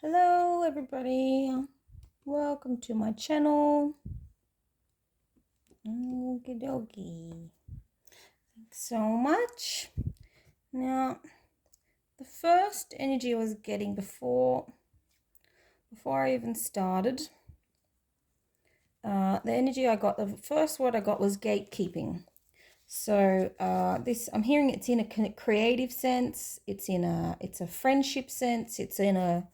Hello everybody, welcome to my channel. Okie dokie, thanks so much. Now, the first energy I was getting before I even started, the energy I got, the first word I got was gatekeeping. So this, I'm hearing it's in a creative sense, it's a friendship sense, it's in a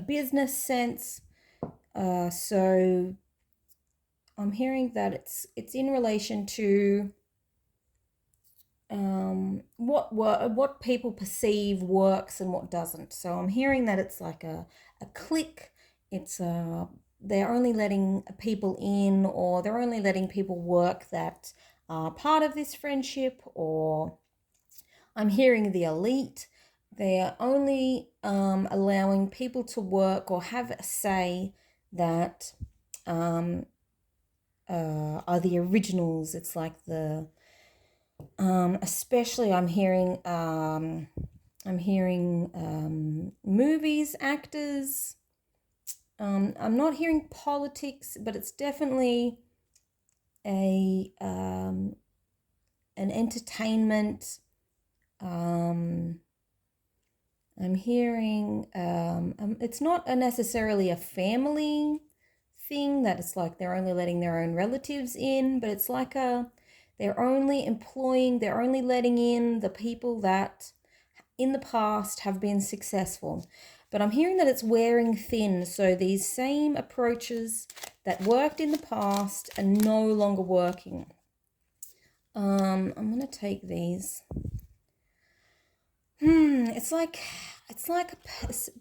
business sense. So I'm hearing that it's in relation to what people perceive works and what doesn't. So I'm hearing that it's like a clique. It's they're only letting people in, or they're only letting people work that are part of this friendship. Or I'm hearing the elite. They are only allowing people to work or have a say that are the originals. It's like the especially I'm hearing movies, actors. I'm not hearing politics, but it's definitely a an entertainment. I'm hearing it's not necessarily a family thing that it's like they're only letting their own relatives in, but it's like they're only letting in the people that in the past have been successful. But I'm hearing that it's wearing thin. So these same approaches that worked in the past are no longer working. I'm going to take these. It's like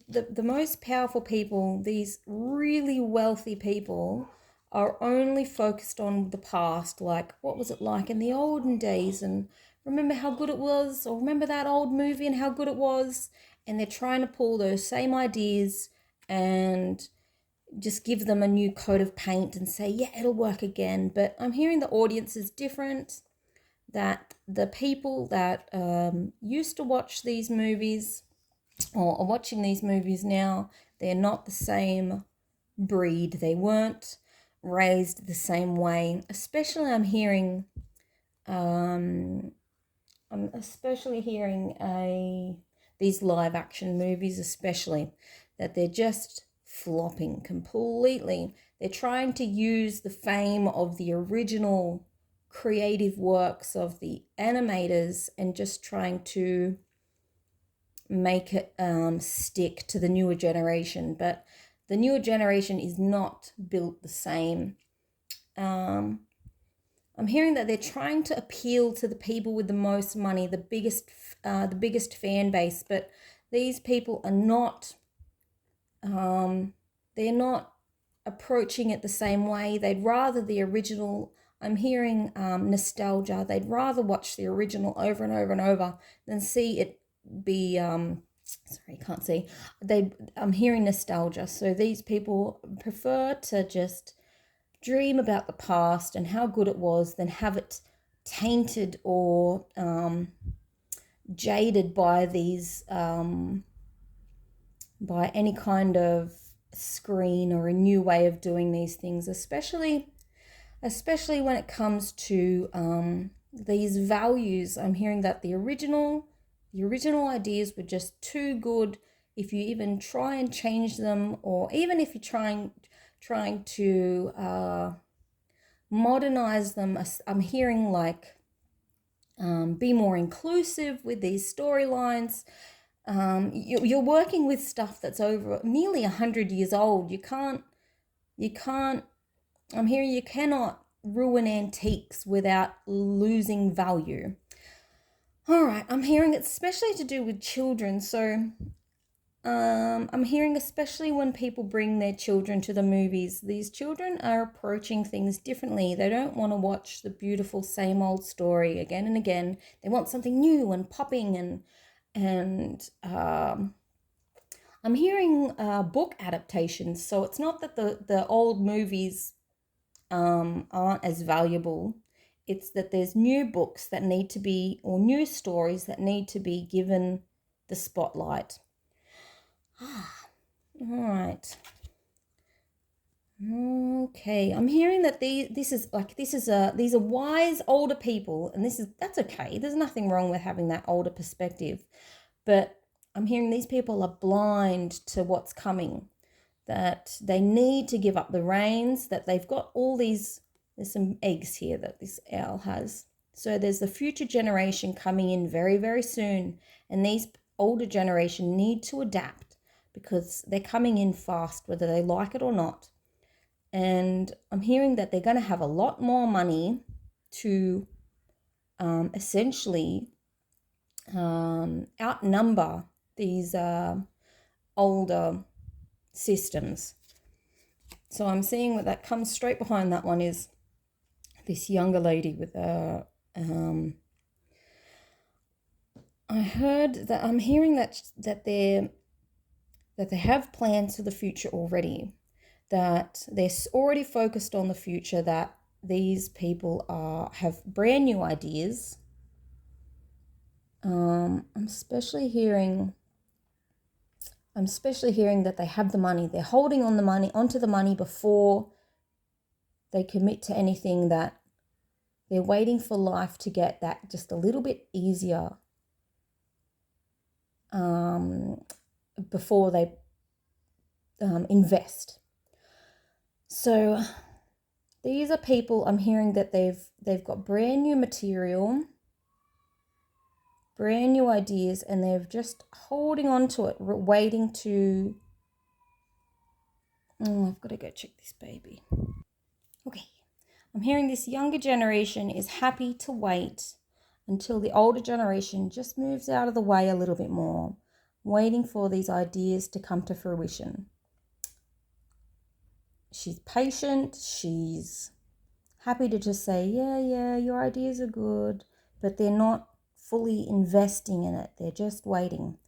the most powerful people, these really wealthy people, are only focused on the past. Like, what was it like in the olden days? And remember how good it was? Or remember that old movie and how good it was? And they're trying to pull those same ideas and just give them a new coat of paint and say, yeah, it'll work again. But I'm hearing the audience is different, that the people that used to watch these movies or are watching these movies now, they're not the same breed. They weren't raised the same way. Especially I'm especially hearing these live action movies, especially, that they're just flopping completely. They're trying to use the fame of the original creative works of the animators and just trying to make it stick to the newer generation. But the newer generation is not built the same. I'm hearing that they're trying to appeal to the people with the most money, the biggest fan base, but these people are not. They're not approaching it the same way. They'd rather the original. I'm hearing nostalgia. They'd rather watch the original over and over and over than see it be. Sorry, can't see. I'm hearing nostalgia. So these people prefer to just dream about the past and how good it was than have it tainted or jaded by these by any kind of screen or a new way of doing these things, especially when it comes to these values. I'm hearing that the original ideas were just too good. If you even try and change them, or even if you're trying to modernize them, I'm hearing like be more inclusive with these storylines. You're working with stuff that's over nearly 100 years old. You can't. I'm hearing you cannot ruin antiques without losing value. All right, I'm hearing it's especially to do with children. So I'm hearing especially when people bring their children to the movies, these children are approaching things differently. They don't want to watch the beautiful same old story again and again. They want something new and popping, and I'm hearing book adaptations. So it's not that the old movies aren't as valuable. It's that there's new books that need to be, or new stories that need to be given the spotlight. All right. Okay, I'm hearing that these are wise older people, and that's okay. There's nothing wrong with having that older perspective, but I'm hearing these people are blind to what's coming, that they need to give up the reins, that they've got all these. There's some eggs here that this owl has. So there's the future generation coming in very, very soon, and these older generation need to adapt because they're coming in fast, whether they like it or not. And I'm hearing that they're going to have a lot more money to essentially outnumber these older systems. So I'm seeing that comes straight behind that one is this younger lady with a. I heard that I'm hearing that they have plans for the future already, that they're already focused on the future, that these people have brand new ideas. I'm especially hearing that they have the money. They're holding onto the money before they commit to anything, that they're waiting for life to get that just a little bit easier before they invest. So these are people, I'm hearing that they've got brand new material, brand new ideas, and they're just holding on to it, waiting to. Oh, I've got to go check this baby. Okay. I'm hearing this younger generation is happy to wait until the older generation just moves out of the way a little bit more, waiting for these ideas to come to fruition. She's patient. She's happy to just say, yeah, your ideas are good, but they're not fully investing in it. They're just waiting.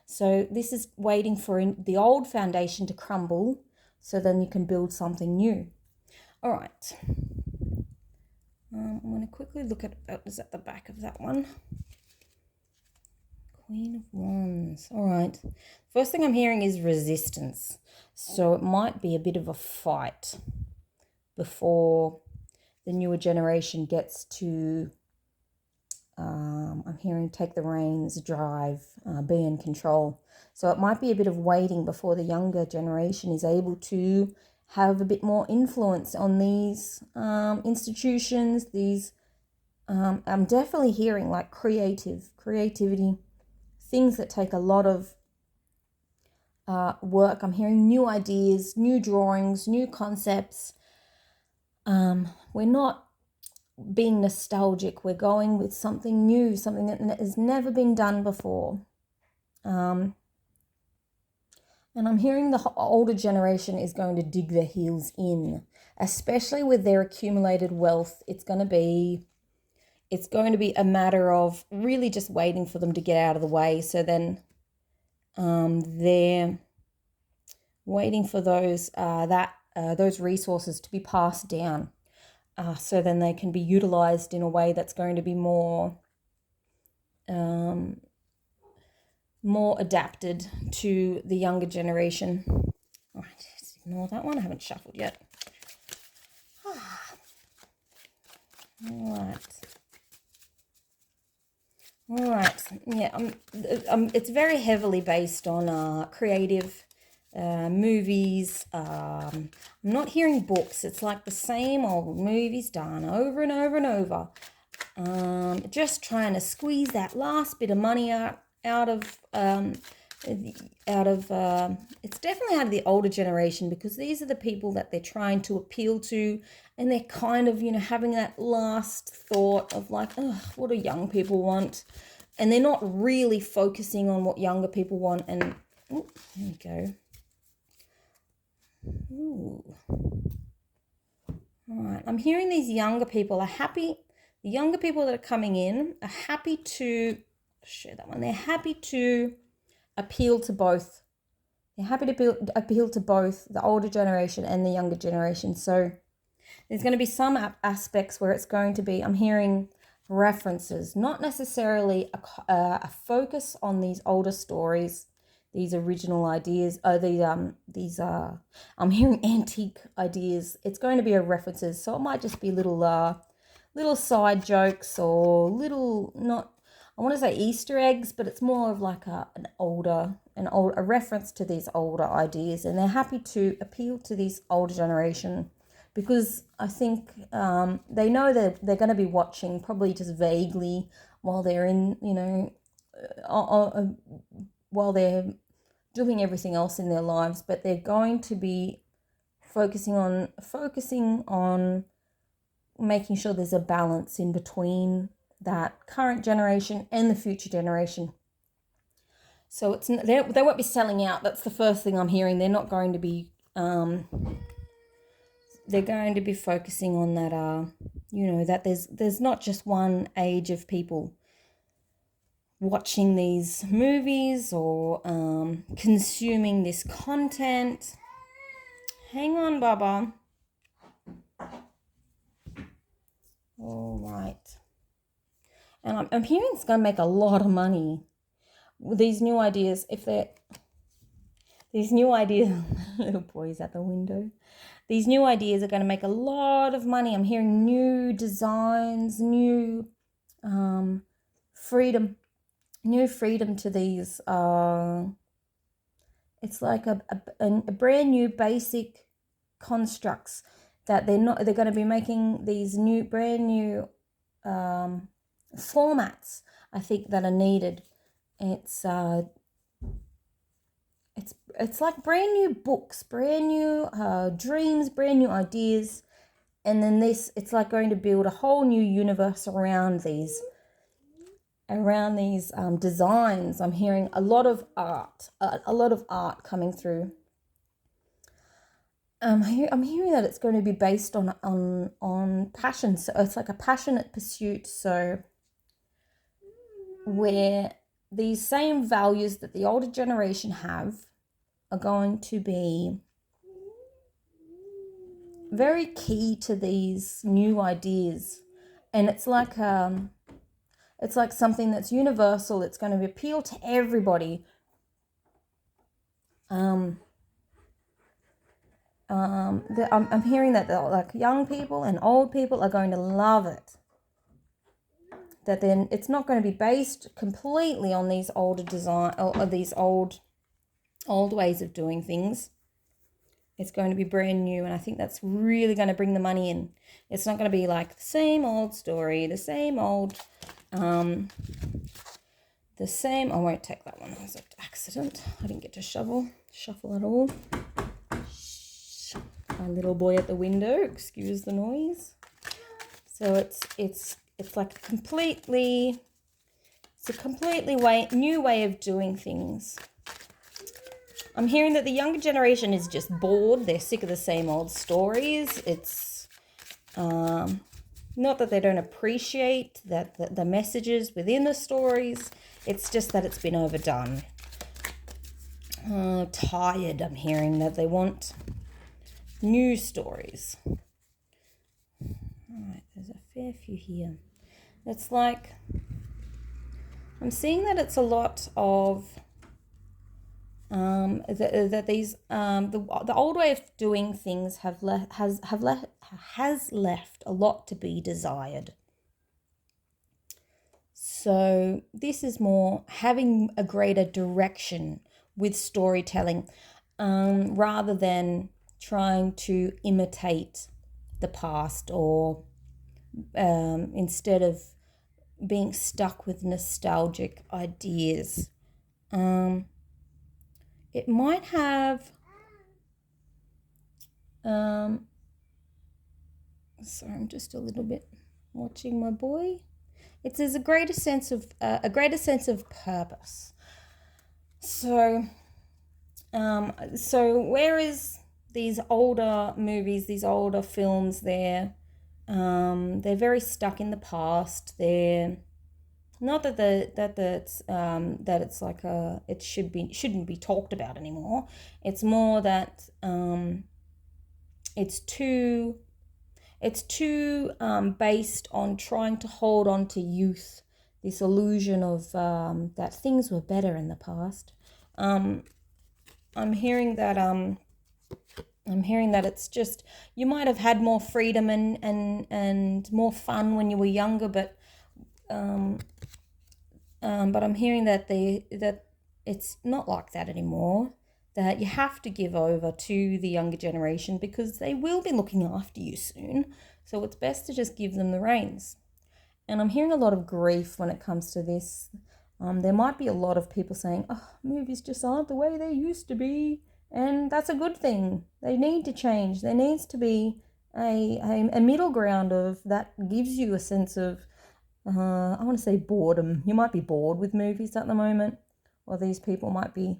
So this is waiting for the old foundation to crumble so then you can build something new. All right. I'm going to quickly look at what was at the back of that one. Queen of Wands. All right. First thing I'm hearing is resistance. So it might be a bit of a fight before the newer generation gets to, I'm hearing take the reins, drive, be in control. So it might be a bit of waiting before the younger generation is able to have a bit more influence on these institutions. I'm definitely hearing like creativity, things that take a lot of work. I'm hearing new ideas, new drawings, new concepts. We're not being nostalgic. We're going with something new, something that has never been done before. And I'm hearing the older generation is going to dig their heels in, especially with their accumulated wealth. It's going to be a matter of really just waiting for them to get out of the way. So then they're waiting for those resources to be passed down. So then they can be utilized in a way that's going to be more adapted to the younger generation. All right, just ignore that one. I haven't shuffled yet. All right. Yeah, it's very heavily based on creative movies. I'm not hearing books. It's like the same old movies done over and over and over. Just trying to squeeze that last bit of money out of it's definitely out of the older generation, because these are the people that they're trying to appeal to, and they're kind of, having that last thought of like, oh, what do young people want? And they're not really focusing on what younger people want. And there we go. Ooh. All right, I'm hearing these younger people are happy. The younger people that are coming in are happy to share that one. They're happy to appeal to both. They're happy to appeal to both the older generation and the younger generation. So there's going to be some aspects where it's going to be, I'm hearing references, not necessarily a focus on these older stories. these original ideas. I'm hearing antique ideas. It's going to be a references, so it might just be little side jokes or little, not, I want to say Easter eggs, but it's more of like a reference to these older ideas, and they're happy to appeal to this older generation because I think they know that they're going to be watching probably just vaguely while they're in, while they're doing everything else in their lives, but they're going to be focusing on making sure there's a balance in between that current generation and the future generation. So they won't be selling out. That's the first thing I'm hearing. They're not going to be. They're going to be focusing on that. That there's not just one age of people watching these movies or consuming this content. Hang on, Baba. All right. And I'm hearing it's going to make a lot of money. These new ideas, little boys at the window. These new ideas are going to make a lot of money. I'm hearing new designs, new freedom to these. It's like a brand new basic constructs that they're going to be making these brand new formats, I think, that are needed. It's like brand new books, brand new dreams, brand new ideas, and then it's like going to build a whole new universe around these designs. I'm hearing a lot of art coming through. I'm hearing that it's going to be based on passion. So it's like a passionate pursuit. So where these same values that the older generation have are going to be very key to these new ideas. And it's like something that's universal. It's going to appeal to everybody. I'm hearing that like young people and old people are going to love it. That then it's not going to be based completely on these older design or these old ways of doing things. It's going to be brand new, and I think that's really going to bring the money in. It's not going to be like the same old story, the same old, I won't take that one. It was an accident. I didn't get to shuffle at all. My little boy at the window, excuse the noise. So it's like a completely new way of doing things. I'm hearing that the younger generation is just bored. They're sick of the same old stories. It's not that they don't appreciate the messages within the stories. It's just that it's been overdone. Tired, I'm hearing that they want new stories. All right, there's a fair few here. It's like, I'm seeing that it's a lot of that these the old way of doing things has left a lot to be desired. So this is more having a greater direction with storytelling, rather than trying to imitate the past, or instead of being stuck with nostalgic ideas. It might have sorry, I'm just a little bit watching my boy. It says a greater sense of purpose. So whereas these older movies, these older films, they're very stuck in the past. They're not that it's like it shouldn't be talked about anymore. It's more that it's too based on trying to hold on to youth, this illusion of that things were better in the past. I'm hearing that it's just, you might have had more freedom and more fun when you were younger, but I'm hearing that that it's not like that anymore. That you have to give over to the younger generation because they will be looking after you soon. So it's best to just give them the reins. And I'm hearing a lot of grief when it comes to this. There might be a lot of people saying, oh, movies just aren't the way they used to be. And that's a good thing. They need to change. There needs to be a middle ground of that gives you a sense of, I want to say boredom. You might be bored with movies at the moment, or these people might be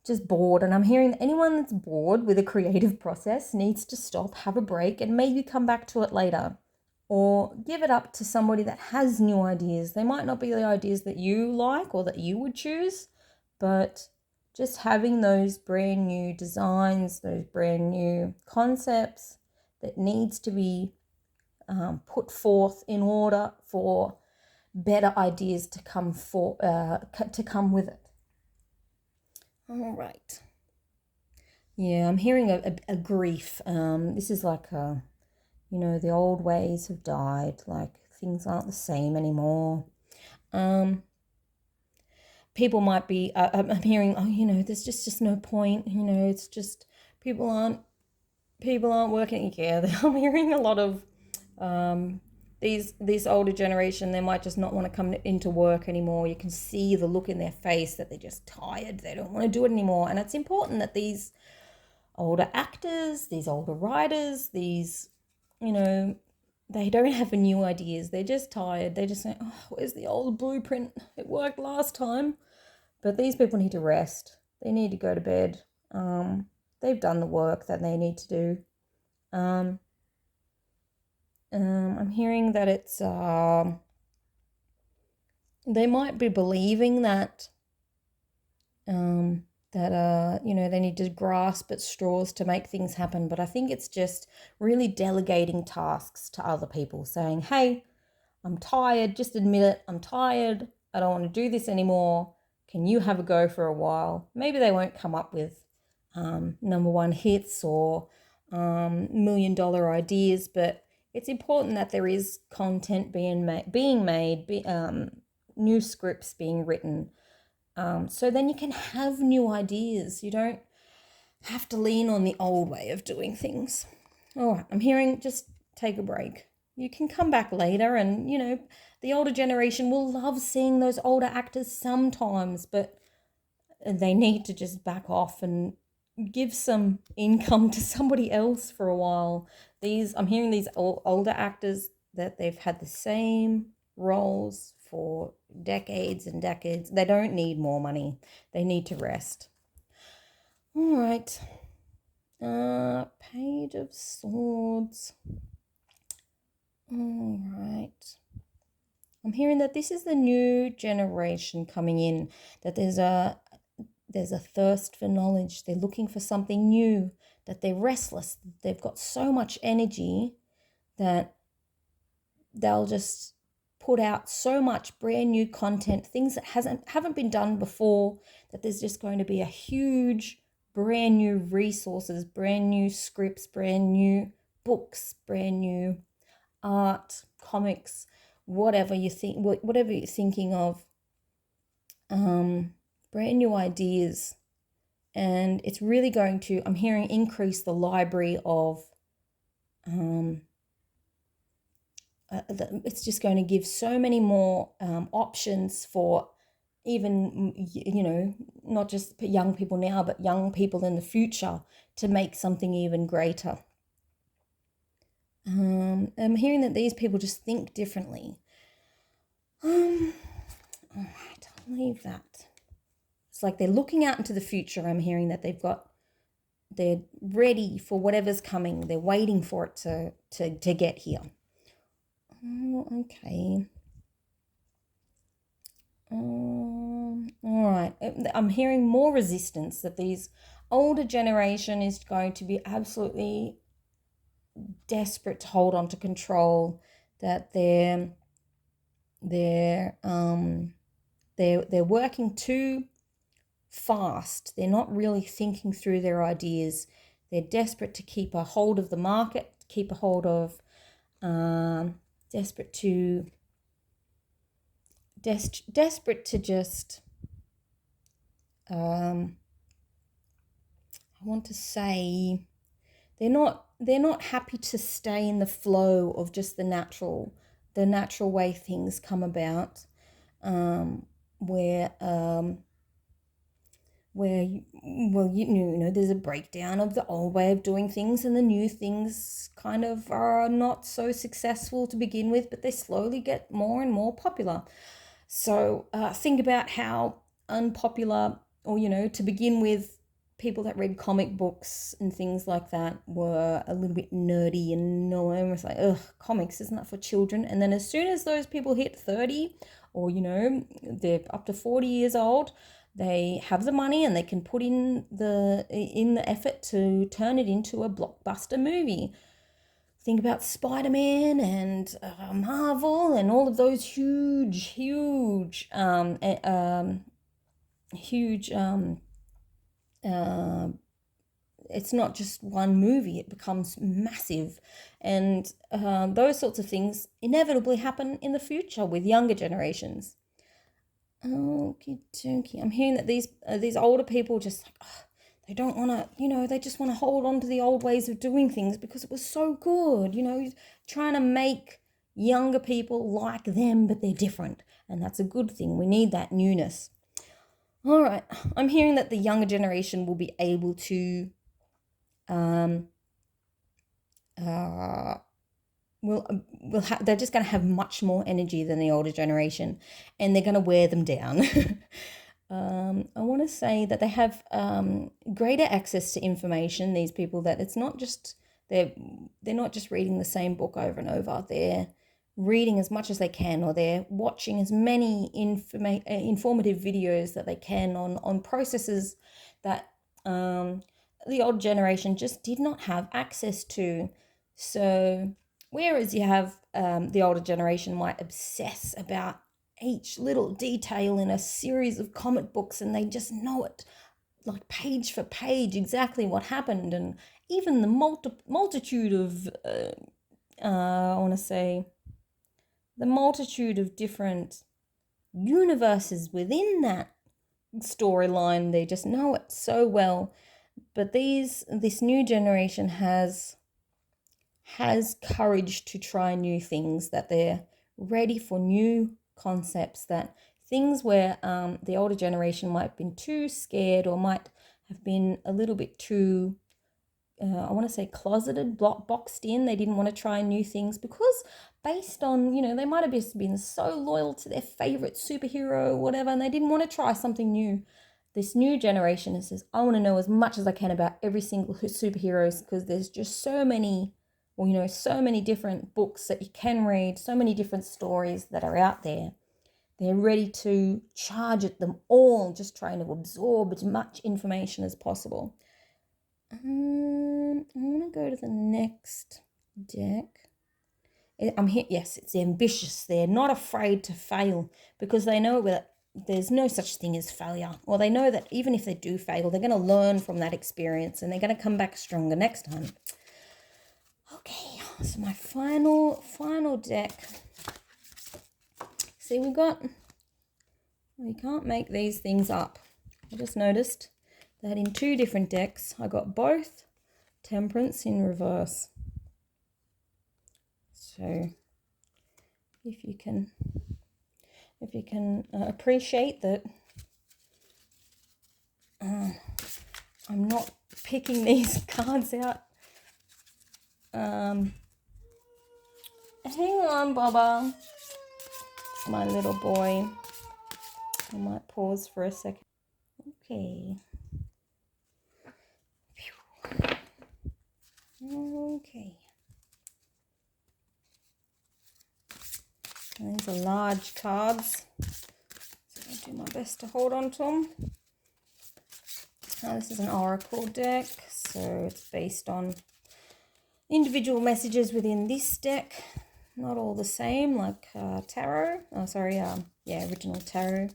just bored. And I'm hearing that anyone that's bored with a creative process needs to stop, have a break, and maybe come back to it later. Or give it up to somebody that has new ideas. They might not be the ideas that you like or that you would choose, but just having those brand new designs, those brand new concepts that needs to be put forth in order for better ideas to come with it. All right. Yeah, I'm hearing a grief. This is like the old ways have died. Like things aren't the same anymore. People might be. I'm hearing, there's just no point. It's just people aren't working together. I'm hearing a lot of these older generation. They might just not want to come into work anymore. You can see the look in their face that they're just tired. They don't want to do it anymore. And it's important that these older actors, these older writers, these they don't have new ideas. They're just tired. They just say, oh, where's the old blueprint? It worked last time. But these people need to rest. They need to go to bed. They've done the work that they need to do. I'm hearing that it's they might be believing that they need to grasp at straws to make things happen. But I think it's just really delegating tasks to other people, saying, hey, I'm tired, just admit it, I'm tired, I don't want to do this anymore, can you have a go for a while? Maybe they won't come up with number one hits or $1 million ideas, but it's important that there is content being made, new scripts being written, so then you can have new ideas. You don't have to lean on the old way of doing things. All right, I'm hearing just take a break. You can come back later, and the older generation will love seeing those older actors sometimes, but they need to just back off and give some income to somebody else for a while. I'm hearing these older actors that they've had the same roles for decades and decades. They don't need more money. They need to rest. All right. Page of Swords. All right. I'm hearing that this is the new generation coming in, that there's a thirst for knowledge. They're looking for something new, that they're restless. They've got so much energy that they'll just put out so much brand new content, things that haven't been done before, that there's just going to be a huge brand new resources, brand new scripts, brand new books, brand new art, comics, whatever you're thinking of, brand new ideas. And it's really going to, I'm hearing, increase the library of it's just going to give so many more options for even, not just young people now, but young people in the future to make something even greater. I'm hearing that these people just think differently. All right, I'll leave that. It's like they're looking out into the future. I'm hearing that they're ready for whatever's coming. They're waiting for it to get here. Oh, okay. All right. I'm hearing more resistance, that these older generation is going to be absolutely desperate to hold on to control, that they're working too fast. They're not really thinking through their ideas. They're desperate to keep a hold of the market, keep a hold of, desperate to just, I want to say, they're not happy to stay in the flow of just the natural way things come about, where well, you know, there's a breakdown of the old way of doing things, and the new things kind of are not so successful to begin with, but they slowly get more and more popular. So think about how unpopular, or, you know, to begin with, people that read comic books and things like that were a little bit nerdy, and no one was like, ugh, comics, isn't that for children? And then as soon as those people hit 30, or, you know, they're up to 40 years old, they have the money and they can put in the effort to turn it into a blockbuster movie. Think about Spider-Man and Marvel and all of those huge it's not just one movie, it becomes massive. And those sorts of things inevitably happen in the future with younger generations. Okie dokie. I'm hearing that these older people just like, oh, they don't want to, you know, they just want to hold on to the old ways of doing things because it was so good, you know, trying to make younger people like them, but they're different. And that's a good thing. We need that newness. All right. I'm hearing that the younger generation will be able to they're just going to have much more energy than the older generation, and they're going to wear them down. I want to say that they have greater access to information, these people, that it's not just, they're not just reading the same book over and over. They're reading as much as they can, or they're watching as many informative videos that they can on processes that the old generation just did not have access to. So whereas you have the older generation might obsess about each little detail in a series of comic books, and they just know it like page for page exactly what happened, and even the multitude of I want to say the multitude of different universes within that storyline, they just know it so well. But this new generation has courage to try new things, that they're ready for new concepts, that things where the older generation might have been too scared, or might have been a little bit too, I want to say closeted, boxed in. They didn't want to try new things because based on, you know, they might have just been so loyal to their favorite superhero or whatever, and they didn't want to try something new. This new generation says, I want to know as much as I can about every single superheroes, because there's just so many, well, you know, so many different books that you can read, so many different stories that are out there. They're ready to charge at them all, just trying to absorb as much information as possible. I'm going to go to the next deck. I'm here. Yes, it's ambitious. They're not afraid to fail, because they know that there's no such thing as failure. Or they know that even if they do fail, they're going to learn from that experience, and they're going to come back stronger next time. Okay, so my final deck. See, we can't make these things up. I just noticed that in two different decks, I got both Temperance in reverse. So if you can appreciate that I'm not picking these cards out. Hang on, Baba. My little boy. I might pause for a second. Okay. Okay. These are large cards, so I'll do my best to hold on to them. Now, this is an oracle deck, so it's based on individual messages within this deck. Not all the same, like tarot. Original tarot.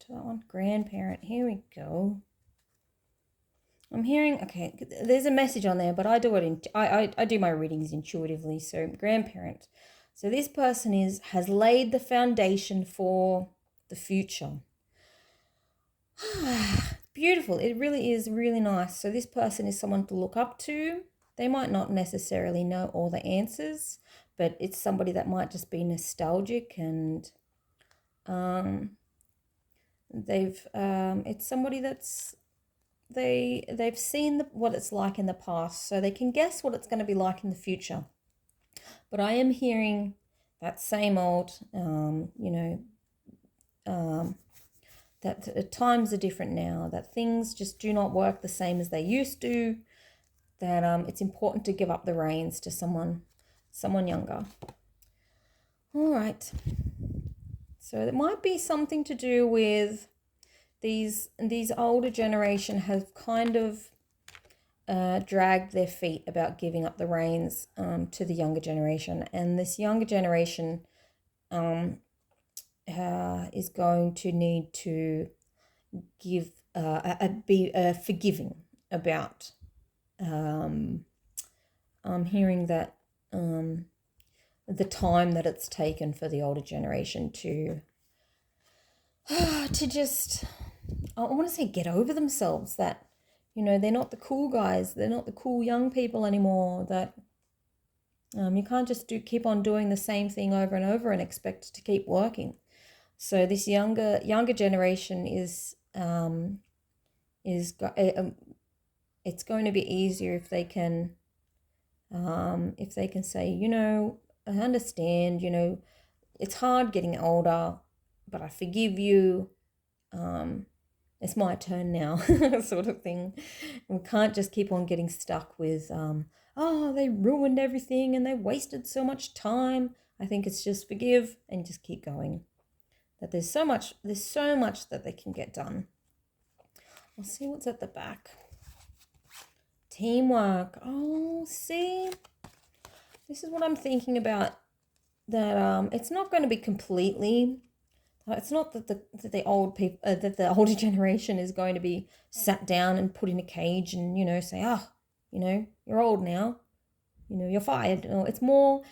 to that one. Grandparent. Here we go. I'm hearing, okay, there's a message on there, but I do it I do my readings intuitively. So grandparent. So this person has laid the foundation for the future. Beautiful. It really is really nice. So this person is someone to look up to. They might not necessarily know all the answers, but it's somebody that might just be nostalgic, and it's somebody that's they've seen what it's like in the past, so they can guess what it's going to be like in the future. But I am hearing that same old, that times are different now, that things just do not work the same as they used to, that it's important to give up the reins to someone younger. All right. So it might be something to do with these older generation have kind of dragged their feet about giving up the reins to the younger generation, and this younger generation is going to need to give be forgiving about. I'm hearing that the time that it's taken for the older generation to just, I want to say, get over themselves, that, they're not the cool guys, they're not the cool young people anymore, that you can't just keep on doing the same thing over and over and expect it to keep working. So this younger generation is it's going to be easier if they can say, I understand, it's hard getting older, but I forgive you. It's my turn now, sort of thing. We can't just keep on getting stuck with, they ruined everything and they wasted so much time. I think it's just forgive and just keep going. That there's so much that they can get done. I'll see what's at the back. Teamwork. Oh, see, this is what I'm thinking about. That it's not going to be completely. It's not that the old people, that the older generation is going to be sat down and put in a cage and say, you're old now, you're fired. No, it's more,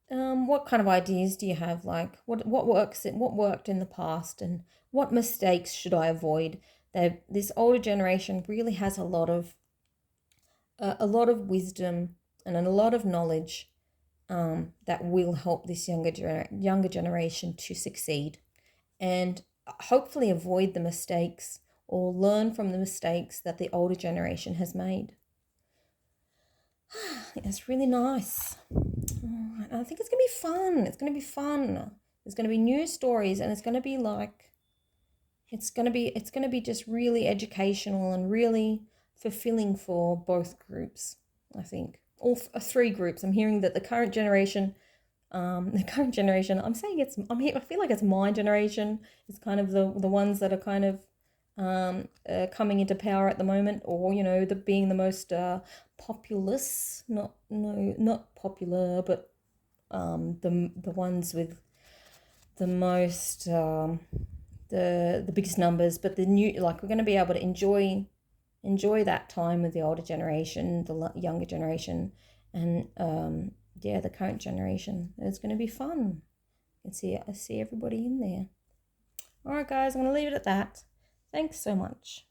what kind of ideas do you have? Like what worked in the past, and what mistakes should I avoid? This older generation really has a lot of wisdom and a lot of knowledge that will help this younger generation to succeed, and hopefully avoid the mistakes or learn from the mistakes that the older generation has made. It's really nice. I think it's going to be fun. It's going to be fun. There's going to be new stories, and it's going to be just really educational and really fulfilling for both groups, I think. All three groups. I'm hearing that the current generation, I'm saying I feel like it's my generation. It's kind of the ones that are kind of coming into power at the moment, or being the most populous, not popular, but the ones with the most the biggest numbers. But the new, we're going to be able to enjoy that time with the older generation, the younger generation, and the current generation. It's going to be fun. I see everybody in there. All right, guys, I'm going to leave it at that. Thanks so much.